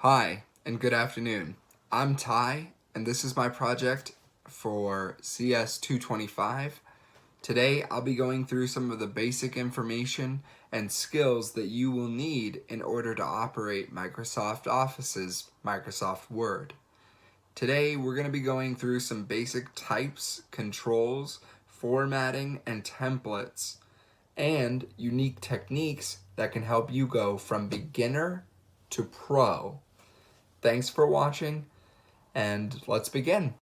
Hi, and good afternoon. I'm Ty, and this is my project for CS-225. Today, I'll be going through some of the basic information and skills that you will need in order to operate Microsoft Office's Microsoft Word. Today, we're going to be going through some basic types, controls, formatting, and templates, and unique techniques that can help you go from beginner to pro. Thanks for watching, and let's begin.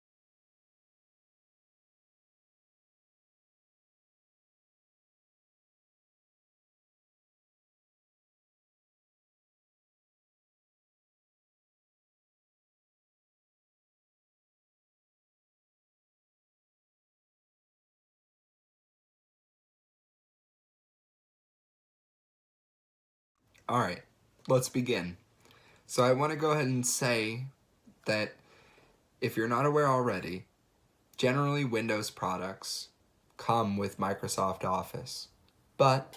All right, let's begin. So I want to go ahead and say that if you're not aware already, generally Windows products come with Microsoft Office. But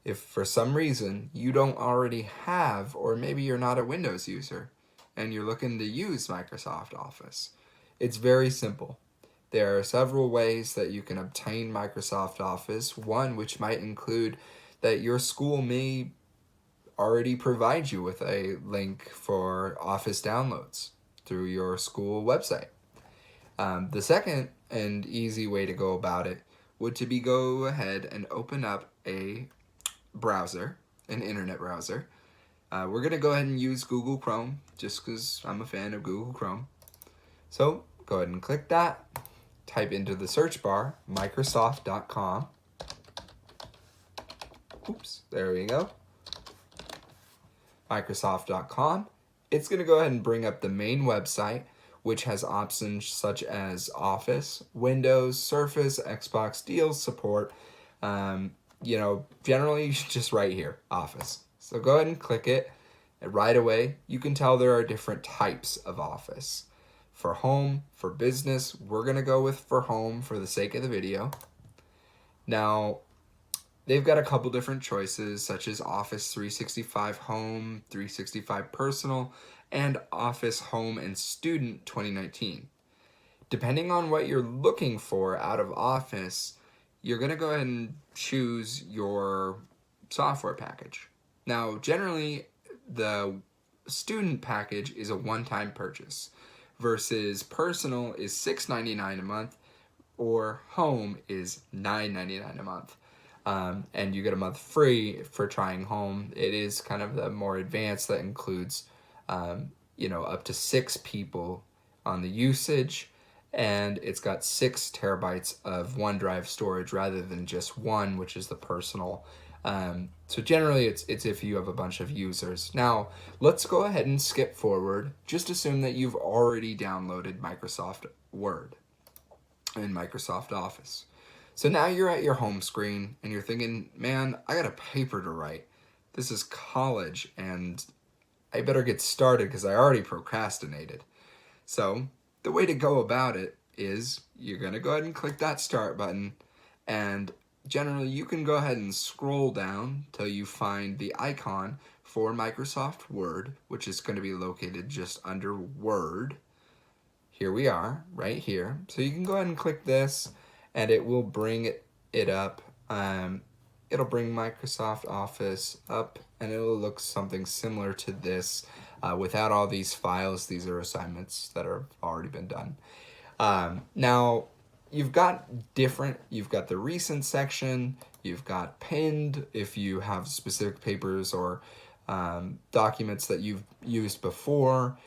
if for some reason you don't already have, or maybe you're not a Windows user and you're looking to use Microsoft Office, it's very simple. There are several ways that you can obtain Microsoft Office, one which might include that your school may already provide you with a link for Office downloads through your school website. The second and easy way to go about it would to be go ahead and open up a browser, an internet browser. We're going to go ahead and use Google Chrome just because I'm a fan of Google Chrome. So go ahead and click that. Type into the search bar Microsoft.com. Oops, there we go. Microsoft.com. It's going to go ahead and bring up the main website, which has options such as Office, Windows, Surface, Xbox Deals support. Generally just right here, Office. So go ahead and click it. And right away, you can tell there are different types of Office. For home, for business, we're going to go with for home for the sake of the video. Now, they've got a couple different choices, such as Office 365 Home, 365 Personal, and Office Home and Student 2019. Depending on what you're looking for out of Office, you're going to go ahead and choose your software package. Now, generally, the student package is a one-time purchase, versus Personal is $6.99 a month, or Home is $9.99 a month. And you get a month free for trying Home. It is kind of the more advanced that includes, up to 6 people on the usage, and it's got 6 terabytes of OneDrive storage rather than just one, which is the Personal. So generally, it's if you have a bunch of users. Now, let's go ahead and skip forward. Just assume that you've already downloaded Microsoft Word and Microsoft Office. So now you're at your home screen and you're thinking, man, I got a paper to write. This is college and I better get started because I already procrastinated. So the way to go about it is you're going to go ahead and click that start button, and generally you can go ahead and scroll down till you find the icon for Microsoft Word, which is going to be located just under Word. Here we are, right here. So you can go ahead and click this, and it will bring it up. It'll bring Microsoft Office up, and it'll look something similar to this without all these files. These are assignments that have already been done. Now, you've got the recent section, you've got pinned if you have specific papers or documents that you've used before.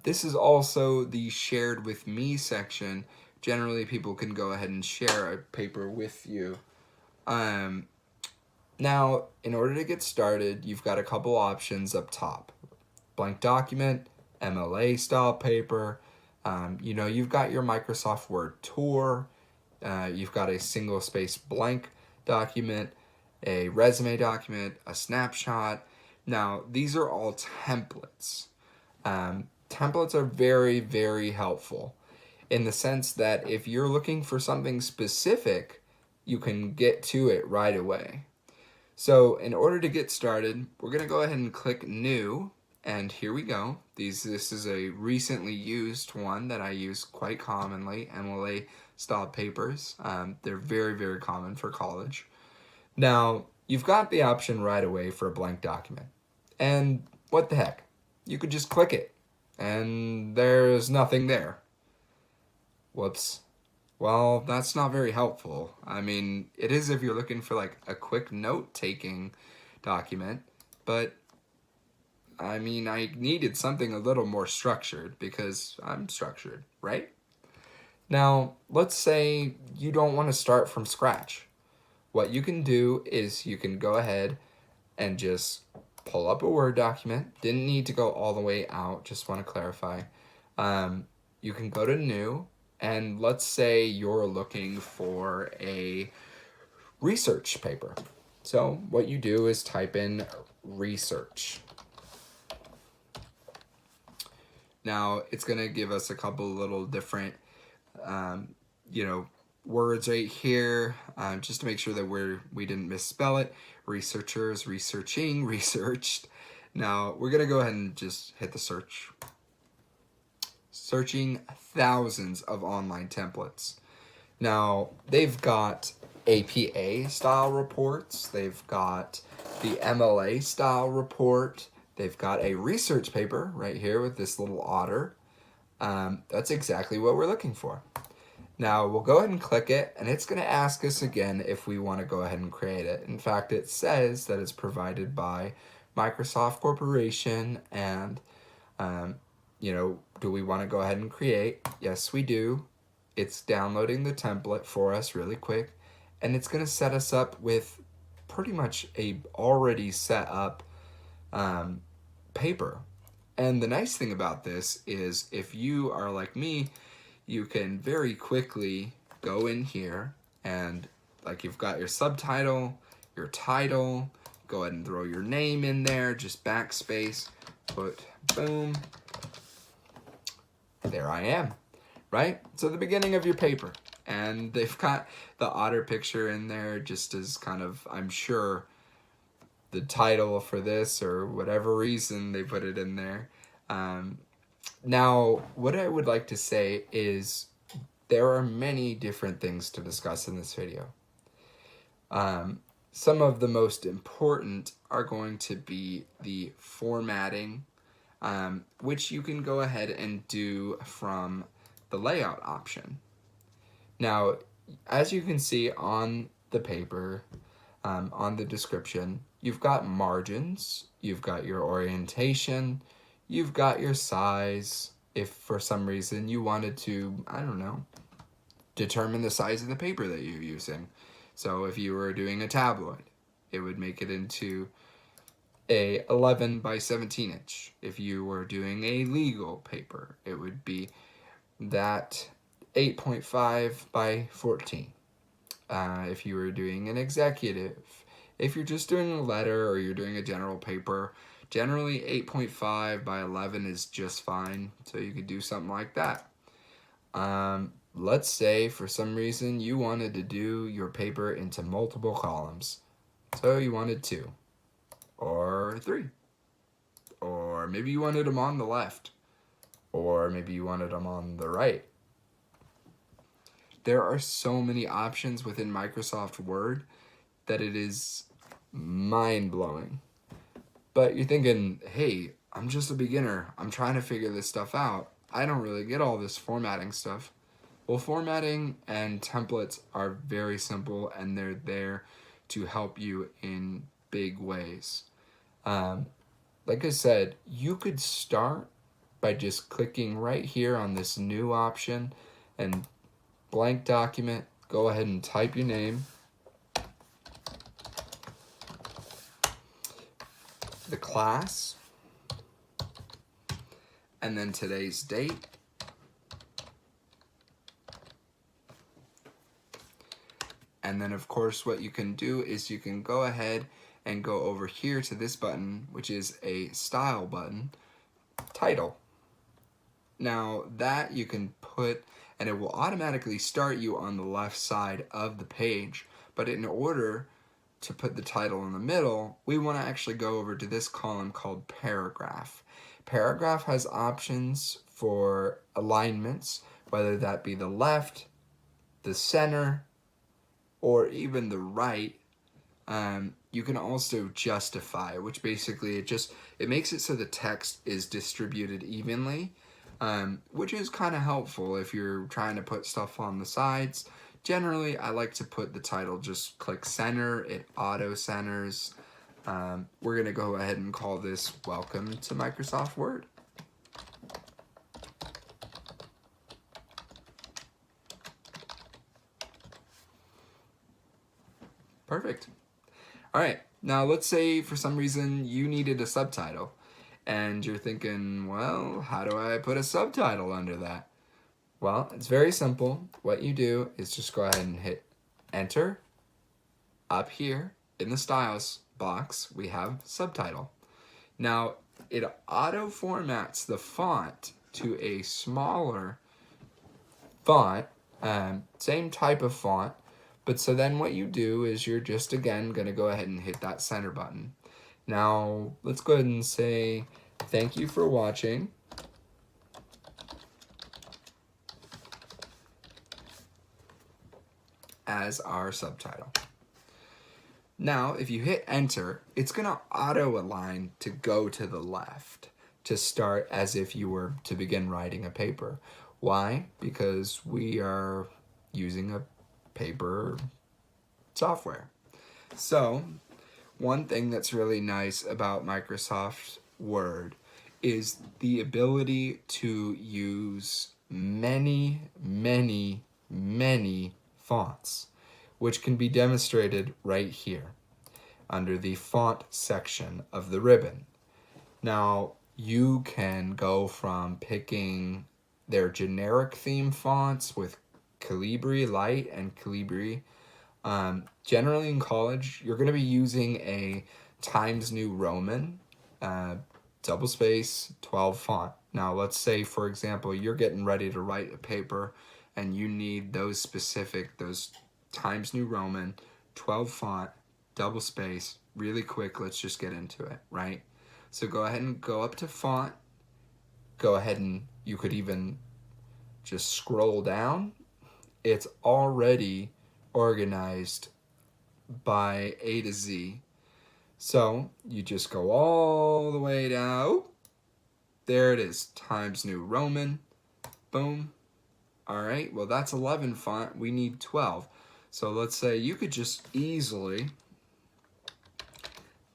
This is also the shared with me section. Generally, people can go ahead and share a paper with you. Now, in order to get started, you've got a couple options up top. Blank document, MLA style paper. You've got your Microsoft Word tour. You've got a single space blank document, a resume document, a snapshot. Now, these are all templates. Templates are very, very helpful in the sense that if you're looking for something specific, you can get to it right away. So in order to get started, we're going to go ahead and click New, And here we go. This is a recently used one that I use quite commonly, MLA style papers. They're very, very common for college. Now, you've got the option right away for a blank document. And what the heck? You could just click it, and there's nothing there. Whoops. Well, that's not very helpful. I mean, it is if you're looking for like a quick note-taking document, but I mean, I needed something a little more structured because I'm structured, right? Now, let's say you don't want to start from scratch. What you can do is you can go ahead and just pull up a Word document. Didn't need to go all the way out, just want to clarify. You can go to New, and let's say you're looking for a research paper. So what you do is type in research. Now it's going to give us a couple little different, words right here, just to make sure that we didn't misspell it. Researchers, researching, researched. Now we're going to go ahead and just hit the search. Searching thousands of online templates. Now they've got APA style reports. They've got the MLA style report. They've got a research paper right here with this little otter. That's exactly what we're looking for. Now we'll go ahead and click it, and it's going to ask us again if we want to go ahead and create it. In fact, it says that it's provided by Microsoft Corporation, and do we want to go ahead and create? Yes, we do. It's downloading the template for us really quick, and it's going to set us up with pretty much a already set up paper. And the nice thing about this is if you are like me, you can very quickly go in here and like you've got your subtitle, your title, go ahead and throw your name in there, just backspace, put boom, there I am, right? So the beginning of your paper, and they've got the otter picture in there just as kind of, I'm sure, the title for this or whatever reason they put it in there. Now, what I would like to say is there are many different things to discuss in this video. Some of the most important are going to be the formatting, which you can go ahead and do from the layout option. Now, as you can see on the paper, on the description, you've got margins, you've got your orientation, you've got your size. If for some reason you wanted to, I don't know, determine the size of the paper that you're using. So if you were doing a tabloid, it would make it into a 11 by 17 inch. If you were doing a legal paper, it would be that 8.5 by 14. If you were doing an executive, if you're just doing a letter or you're doing a general paper, generally 8.5 by 11 is just fine, so you could do something like that. Let's say for some reason you wanted to do your paper into multiple columns. So you wanted 2 or 3, or maybe you wanted them on the left, or maybe you wanted them on the right. There are so many options within Microsoft Word that it is mind-blowing. But you're thinking, hey, I'm just a beginner. I'm trying to figure this stuff out. I don't really get all this formatting stuff. Well, formatting and templates are very simple, and they're there to help you in big ways. Like I said, you could start by just clicking right here on this new option and blank document. Go ahead and type your name, the class, and then today's date. And then of course what you can do is you can go ahead and go over here to this button, which is a style button, title. Now that you can put, and it will automatically start you on the left side of the page, but in order to put the title in the middle, we want to actually go over to this column called paragraph. Paragraph has options for alignments, whether that be the left, the center, or even the right. You can also justify, which basically it makes it so the text is distributed evenly, which is kind of helpful if you're trying to put stuff on the sides. Generally, I like to put the title, just click center, it auto centers. We're going to go ahead and call this Welcome to Microsoft Word. Perfect. All right, now let's say for some reason you needed a subtitle and you're thinking, well, how do I put a subtitle under that? Well, it's very simple. What you do is just go ahead and hit enter. Up here in the styles box, we have subtitle. Now, it auto formats the font to a smaller font, same type of font, but so then what you do is you're just again going to go ahead and hit that center button. Now, let's go ahead and say thank you for watching. As our subtitle. Now, if you hit enter, it's going to auto align to go to the left to start as if you were to begin writing a paper. Why? Because we are using a paper software. So, one thing that's really nice about Microsoft Word is the ability to use many fonts, which can be demonstrated right here under the font section of the ribbon. Now, you can go from picking their generic theme fonts with Calibri Light and Calibri. Generally in college, you're going to be using a Times New Roman, double space, 12 font. Now, let's say, for example, you're getting ready to write a paper and you need those Times New Roman, 12 font, double space, really quick. Let's just get into it, right? So go ahead and go up to font. Go ahead and you could even just scroll down. It's already organized by A to Z. So you just go all the way down. There it is, Times New Roman. Boom. All right, well, that's 11 font. We need 12. So let's say you could just easily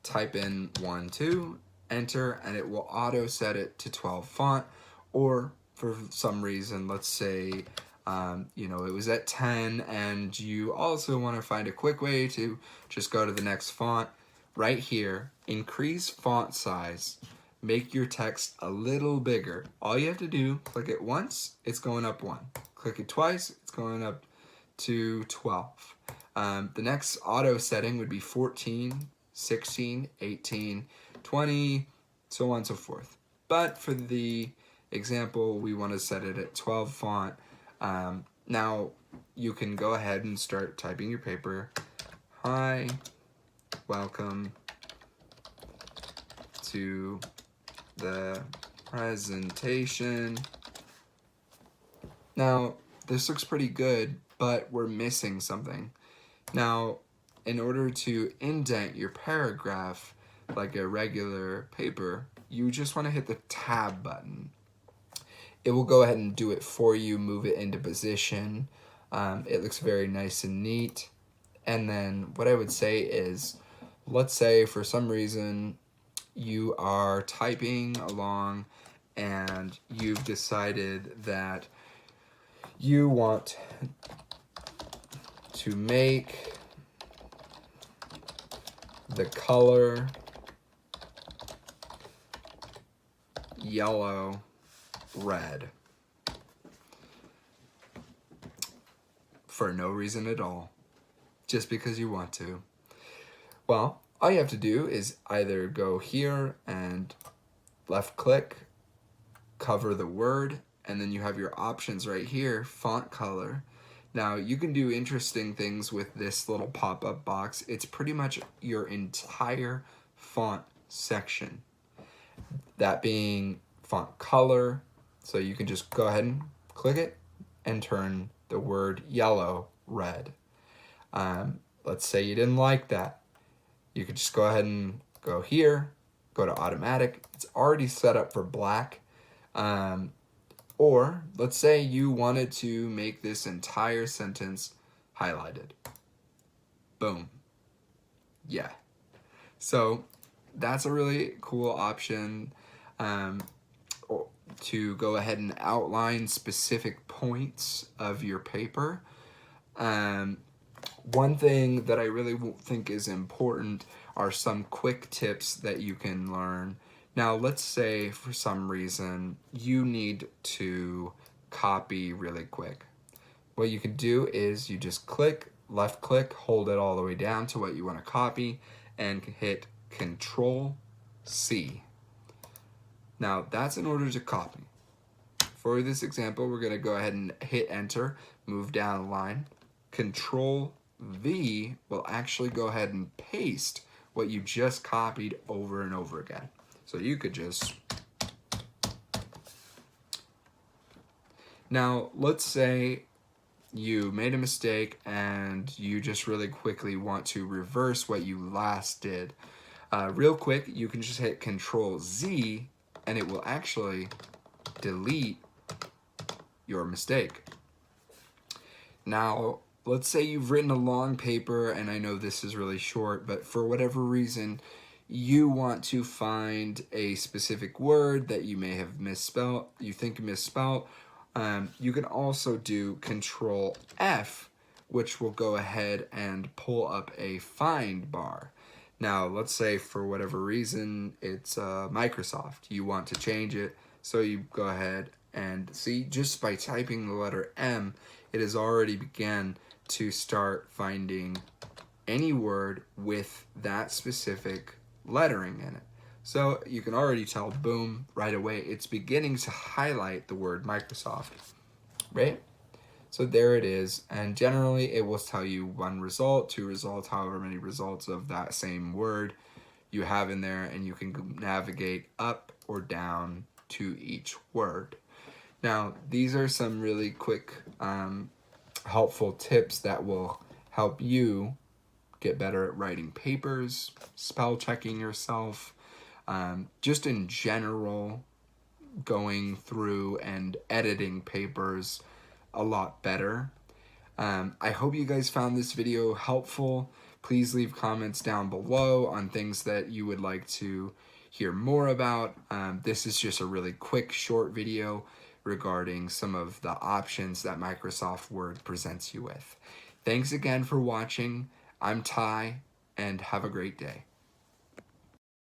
type in 1, 2, enter, and it will auto set it to 12 font. Or for some reason, let's say, it was at 10 and you also want to find a quick way to just go to the next font. Right here, increase font size. Make your text a little bigger. All you have to do, click it once, it's going up 1. Click it twice, it's going up to 12. The next auto setting would be 14, 16, 18, 20, so on and so forth. But for the example, we want to set it at 12 font. Now, you can go ahead and start typing your paper. Hi, welcome to the presentation. Now, this looks pretty good, but we're missing something. Now, in order to indent your paragraph like a regular paper, you just want to hit the tab button. It will go ahead and do it for you, move it into position. It looks very nice and neat. And then what I would say is, let's say for some reason you are typing along and you've decided that you want to make the color yellow, red for no reason at all, just because you want to. Well, all you have to do is either go here and left click, cover the word, and then you have your options right here, font color. Now, you can do interesting things with this little pop-up box. It's pretty much your entire font section. That being font color, so you can just go ahead and click it and turn the word yellow red. Let's say you didn't like that. You could just go ahead and go here, go to automatic. It's already set up for black. Or let's say you wanted to make this entire sentence highlighted. Boom. Yeah. So that's a really cool option to go ahead and outline specific points of your paper. One thing that I really think is important are some quick tips that you can learn. Now, let's say for some reason you need to copy really quick. What you can do is you just left click, hold it all the way down to what you want to copy, and hit Control C. Now, that's in order to copy. For this example, we're going to go ahead and hit enter, move down the line. Control V will actually go ahead and paste what you just copied over and over again. So you could just... Now, let's say you made a mistake and you just really quickly want to reverse what you last did. Real quick, you can just hit Control Z and it will actually delete your mistake. Now, let's say you've written a long paper, and I know this is really short, but for whatever reason, you want to find a specific word that you may have misspelled, you think misspelled. You can also do Control F, which will go ahead and pull up a find bar. Now, let's say for whatever reason, it's Microsoft. You want to change it, so you go ahead and see, just by typing the letter M, it has already began to start finding any word with that specific lettering in it. So you can already tell, boom, right away, it's beginning to highlight the word Microsoft, right? So there it is, and generally it will tell you 1 result, 2 results, however many results of that same word you have in there, and you can navigate up or down to each word. Now, these are some really quick, helpful tips that will help you get better at writing papers, spell checking yourself, just in general, going through and editing papers a lot better. I hope you guys found this video helpful. Please leave comments down below on things that you would like to hear more about. This is just a really quick, short video regarding some of the options that Microsoft Word presents you with. Thanks again for watching. I'm Ty, and have a great day.